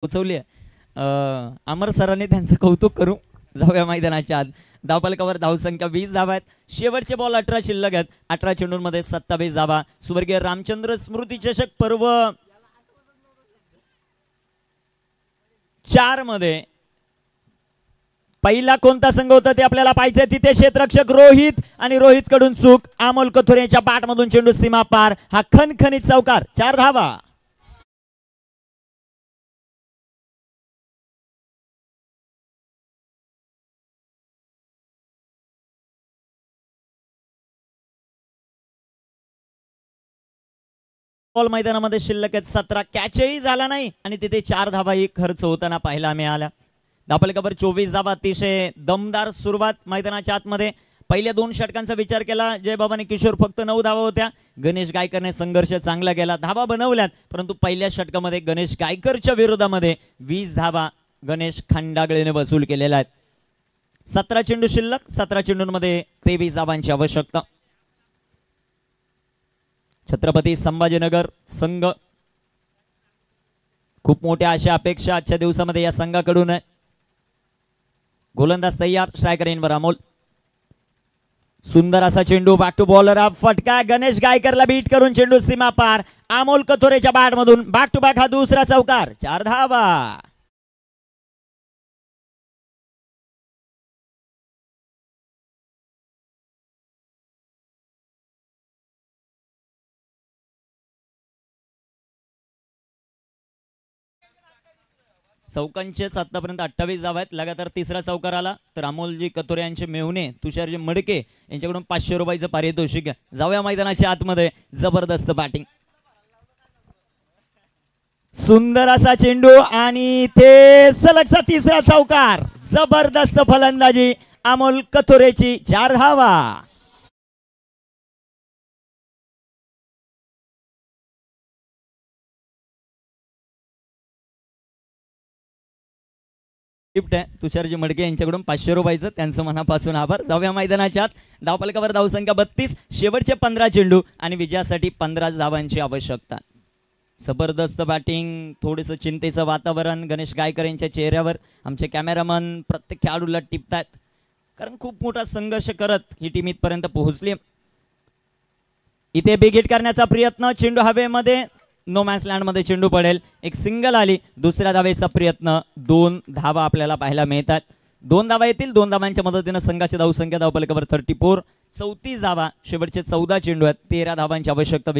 पोचवली अमर सरांनी त्यांचं कौतुक करू. जाऊया मैदानाच्या आत. धावफलकावर धावसंख्या 20 धावा आहेत. शेवटचे बॉल 18 शिल्लक आहेत. 18 चेंडूंमध्ये 27 धावा. स्वर्गीय रामचंद्र स्मृती चषक पर्व 4 मध्ये पहिला कोणता संघ होता ते आपल्याला पाहिजे. तिथे क्षेत्ररक्षक रोहित आणि रोहित कडून चूक. अमोल कथोरेच्या बॅटमधून चेंडू सीमा पार. हा खणखणीत चौकार. 4 धावा. बॉल मैदानामध्ये शिल्लक आहेत 17. कॅचही झाला नाही आणि तिथे 4 धावाही खर्च होताना पाहायला मिळाल्या. धावफलकावर 24 धावा. अतिशय दमदार सुरुवात मैदानाच्या आतमध्ये. पहिल्या 2 षटकांचा विचार केला जयबाबा आणि किशोर फक्त 9 धावा होत्या. गणेश गायकरने संघर्ष चांगला केला. धावा बनवल्यात परंतु पहिल्या षटकामध्ये गणेश गायकरच्या विरोधामध्ये 20 धावा गणेश खंडागळेने वसूल केलेल्या आहेत. 17 चेंडू शिल्लक. 17 चेंडूंमध्ये 23 धावांची आवश्यकता. छत्रपती संभाजीनगर संघ खूप मोठ्या अशा अपेक्षा आजच्या दिवसामध्ये या संघाकडून आहे. गोलंदाज तयार. स्ट्रायकर इनवर अमोल. सुंदर असा चेंडू. Back to bowler. फटका. गणेश गायकरला बीट करून चेंडू सीमा पार. अमोल कथोरेच्या बॅट मधून बॅक टू बॅक हा दुसरा चौकार. 4 धावा. चौकांचेच आतापर्यंत 28 धावा आहेत. लगातार तिसरा चौकार आला तर अमोलजी कथोरे यांचे मेहुणे तुषारजी मडके यांच्याकडून 500 रुपयाचं पारितोषिक. जाऊया मैदानाच्या आतमध्ये. जबरदस्त बॅटिंग. सुंदर असा चेंडू आणि ते सलगचा तिसरा चौकार. जबरदस्त फलंदाजी अमोल कथोरेची. 4 धावा. गिफ्ट आहे तुषारजी मडके यांच्याकडून 500 रुपयाचं. त्यांचं मनापासून आभार. जाऊया मैदानाच्या आत. धावफलकावर धावसंख्या 32. शेवटचे 15 चेंडू आणि विजयासाठी 15 धावांची आवश्यकता. जबरदस्त बॅटिंग. थोडंसं चिंतेचं वातावरण गणेश गायकर यांच्या चेहऱ्यावर. आमचे कॅमेरामन प्रत्येक खेळाडूला टिपतात कारण खूप मोठा संघर्ष करत ही टीम इथपर्यंत पोहोचली. इथे बिग हिट करण्याचा प्रयत्न. चेंडू हवेमध्ये. नो मॅन्स लँड मध्ये चेंडू पडेल. एक सिंगल आली. दुसऱ्या धावेचा प्रयत्न. 2 धावा आपल्याला पाहायला मिळतात. 2 धावा येतील. 2 धावांच्या मदतीने संघाची धावसंख्या धावफलकावर 34. 34 धावा. शेवटचे 14 चेंडू आहेत. 13 धावांची आवश्यकता.